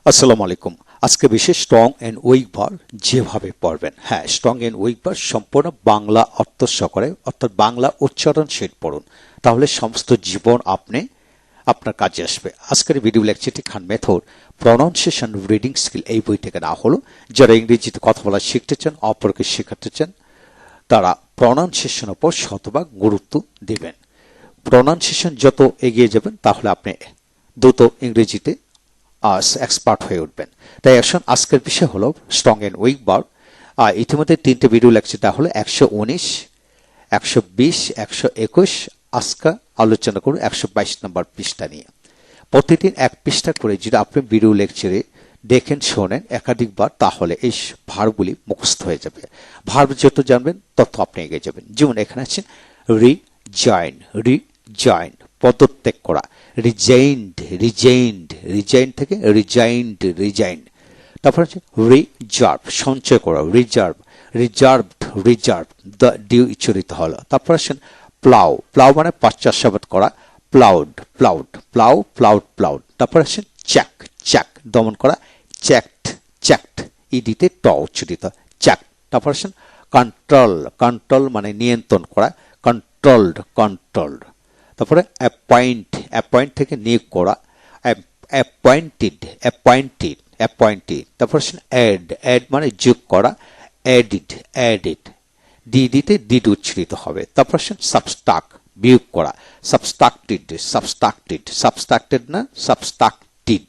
আসসালামু আলাইকুম। আজকে বিশেষ স্ট্রং এন্ড উইক ভার্ব যেভাবে পড়বেন, হ্যাঁ, স্ট্রং এন্ড উইক ভার্ব সম্পূর্ণ বাংলা অর্থ সহকারে অর্থাৎ বাংলা উচ্চারণ সহিত পড়ুন, তাহলে সমস্ত জীবন আপনার কাজে আসবে। আজকের ভিডিও লেকচারটি খান মেথড প্রনাউন্সিয়েশন রিডিং স্কিল এই বই থেকে নেওয়া হলো। যারা ইংরেজিতে কথা বলা শিখতে চান, অপরকে শেখাতে চান, তারা প্রনাউন্সিয়েশন উপর শতভাগ গুরুত্ব দেবেন। প্রনাউন্সিয়েশন যত এগিয়ে যাবেন তাহলে আপনি দ্রুত ইংরেজিতে এক্সপার্ট হয়ে উঠবেন। তাই আসুন, আজকের বিষয় হলো স্ট্রং এন্ড উইক ভার্ব। ইতিমধ্যে তিনটে ভিডিও লেকচার দেওয়া হলো, 119, 120, 121। আজকে আলোচনা করুন 122 নম্বর পৃষ্ঠা নিয়ে। প্রতিদিন এক পৃষ্ঠা করে যদি আপনি ভিডিও লেকচারে দেখেন, শোনেন একাধিকবার, তাহলে এই ভার্বগুলি মুখস্থ হয়ে যাবে। ভার্ব যত জানবেন তত আপনি এগিয়ে যাবেন। যেমন এখানে আছেন রিজয়েন, রিজয়েন পদত্যাগ করা, রিজাইন্ড, রিজাইন্ড, রিজাইন থেকে রিজাইন্ড, রিজাইন্ড। তারপর হচ্ছে রিজার্ভ, সঞ্চয় করা, reserve, reserved, reserve, the due উচ্চারিত হলো। তারপর আসেন প্লাউ, প্লাউ মানে পশ্চাৎপদ করা, ploughed, ploughed, plough, ploughed, ploughed. তারপর আসেন চ্যাক, চ্যাক দমন করা, চ্যাকড, চ্যাকড, ইডিতে ট উচ্চারিত, চ্যাক। তারপর আসেন কন্ট্রোল, কন্ট্রোল মানে নিয়ন্ত্রণ করা, কন্ট্রোলড, কন্ট্রোলড। তারপরে অ্যাপয়েন্ট, অ্যাপয়েন্ট থেকে নিয়োগ করা, অ্যাপয়েন্টেড, অ্যাপয়েন্টেড, অ্যাপয়েন্টেড। তারপর আসেন অ্যাড, অ্যাড মানে যোগ করা, অ্যাডিড, অ্যাডিড, ডিডিতে ডিড উচ্চারিত হবে। তারপর আসেন সাবস্ট্রাক, বিয়োগ করা, সাবস্ট্রাক্টেড, সাবস্ট্রাক্টেড, সাবস্ট্রাক্টেড না সাবস্ট্রাক্টেড।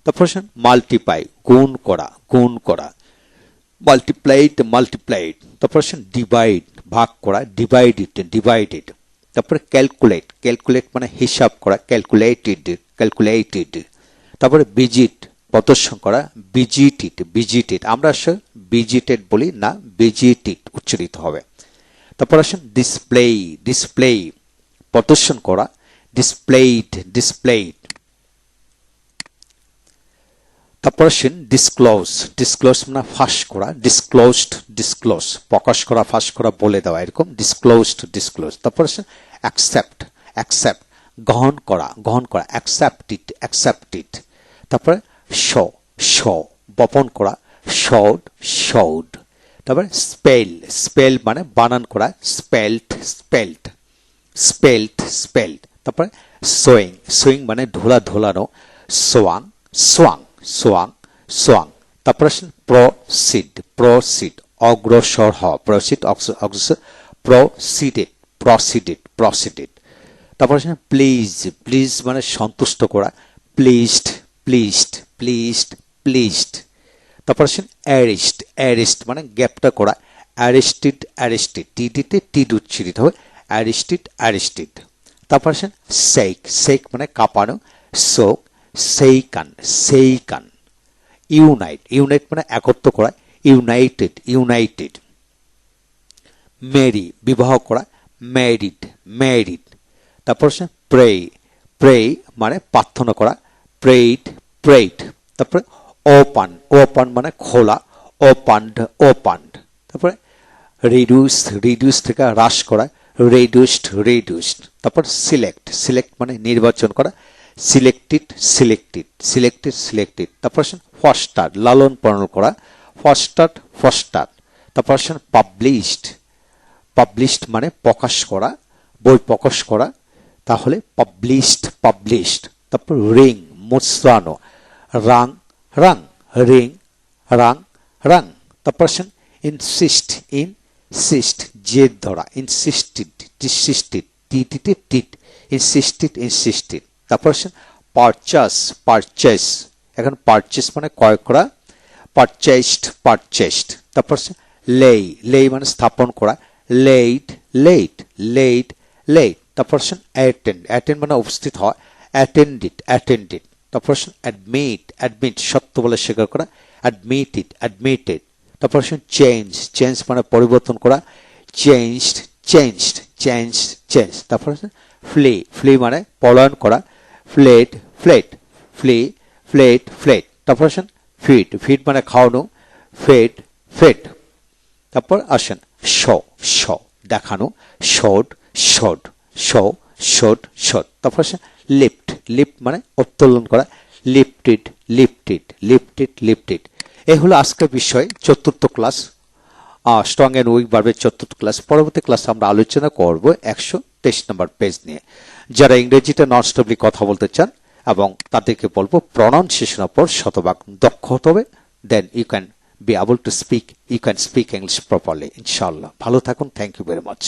তারপর আসেন মাল্টিপ্লাই, গুণ করা, গুণ করা, মাল্টিপ্লাইড, মাল্টিপ্লাইড। তারপর আসেন ডিভাইড, ভাগ করা, ডিভাইডেড, ডিভাইডেড। তারপরে ক্যালকুলেট, ক্যালকুলেট মানে হিসাব করা, ক্যালকুলেটেড, ক্যালকুলেটেড। তারপরে ভিজিট প্রদর্শন করা, ভিজিটেড, ভিজিটেড। আমরা আসলে ভিজিটেড বলি না, ভিজিটেড উচ্চারিত হবে। তারপর আসেন ডিসপ্লে, ডিসপ্লে প্রদর্শন করা, ডিসপ্লেইড, ডিসপ্লেইড। তারপর আসেন ডিসক্লোজ, ডিসক্লোজ মানে ফাঁস করা, ডিসক্লোজড, ডিসক্লোজ প্রকাশ করা, ফাঁস করা, বলে দেওয়া, এরকম ডিসক্লোজড, ডিসক্লোজ। তারপর আসেন অ্যাকসেপ্ট, অ্যাকসেপ্ট গ্রহণ করা, গ্রহণ করা, অ্যাকসেপ্টেড, অ্যাকসেপ্টেড। তারপরে শো, শো বপন করা, শোড, শোড। তারপরে স্পেল, স্পেল মানে বানান করা, স্পেলড, স্পেলড, স্পেলড, স্পেলড। তারপরে সোয়িং, সোয়িং মানে ধুলা, ধুলানো, সোয়াং, সোয়াং, সোয়াং, সোয়াং। তারপর আসেন প্রসিড, প্রসিড অগ্রসর হওয়া, প্রসিড অগ্রসর, প্রসিডেড, প্রসিডেড, প্রসিডেড। তারপর আসেন প্লিজ, প্লিজ মানে সন্তুষ্ট করা, প্লিজড, প্লিজড, প্লিজড, প্লিজড। তারপর আসেন অ্যারেস্ট, অ্যারেস্ট মানে গ্যাপটা করা, অ্যারেস্টেড, অ্যারেস্টেড, টিডিতে টিড উচ্চারিত হবে, অ্যারেস্টেড, অ্যারেস্টেড। তারপর আসেন সেক, সেক মানে কাঁপানো, সোক, সেইকান, সেইকান। ইউনাইট, ইউনাইট মানে একত্র করা, ইউনাইটেড, ইউনাইটেড। মেরি বিবাহ করা, ম্যারিড, ম্যারিড। তারপর আসেন প্রে, প্রে মানে প্রার্থনা করা, প্রেইড, প্রেইড। তারপরে ওপান, ওপান মানে খোলা, ওপান্ড, ওপান্ড। তারপরে রিডিউস, রিডিউস থেকে হ্রাস করা, রিডিউসড, রিডিউসড। তারপর সিলেক্ট, সিলেক্ট মানে নির্বাচন করা, সিলেক্টেড, সিলেক্টেড, সিলেক্টেড, সিলেক্টেড। তারপর আসেন ফস্টার লালন পালন করা, ফস্টার্ড, ফস্টার। তারপর আসেন পাবলিশড, পাবলিশড মানে প্রকাশ করা, বই প্রকাশ করা, তাহলে পাবলিশড, পাবলিশড। তারপর রিং মুচড়ানো, রাং, রাং, রিং, রাং, রাং। তারপর আসেন ইনসিস্ট, ইনসিস্ট জেদ ধরা, ইনসিস্টেড, ডিসিস্টেড, টিটিতে টিট, ইনসিস্টেড, ইনসিস্টেড। তারপর আসেন পারচেস, পারচেস এখন পারচেস মানে ক্রয় করা, পারচেসড, পারচেসড। তারপর আসেন লেই, লেই মানে স্থাপন করা, লেইড, লেইড, লেইড, লেইড। তারপর আসেন অ্যাটেন্ড, অ্যাটেন্ড মানে উপস্থিত হওয়া, অ্যাটেন্ডেড, অ্যাটেন্ডেড। তারপর আসেন অ্যাডমিট, অ্যাডমিট সত্য বলে স্বীকার করা, অ্যাডমিটেড, অ্যাডমিটেড। তারপর আসেন চেঞ্জ, চেঞ্জ মানে পরিবর্তন করা, চেঞ্জড, চেঞ্জড, চেঞ্জড, চেঞ্জ। তারপর আসেন ফ্লি, ফ্লি মানে পলায়ন করা, fled, fled, flee, fled, fled. তারপর আসেন ফিড, ফিড মানে খাওয়ানো, ফেড, ফেড। তারপর আসেন শো, শো দেখানো, showed, showed, show, showed, showed. তারপর আসেন লিফট, লিফট মানে উত্তোলন করা, লিফটেড, লিফটেড, লিফটেড, লিফটেড। এ হলো আজকের বিষয়, চতুর্থ ক্লাস, স্ট্রং অ্যান্ড উইক ভার্বের চতুর্থ ক্লাস। পরবর্তী ক্লাসে আমরা আলোচনা করব 123 নম্বর পেজ নিয়ে। যারা ইংরেজিতে নন স্টপলি কথা বলতে চান এবং তাদেরকে বলবো প্রনাউন্সিয়েশনের উপর শতভাগ দক্ষ হতে হবে, then you can be able to speak, you can speak English properly ইনশাআল্লাহ। ভালো থাকুন, থ্যাংক ইউ ভেরি মাচ।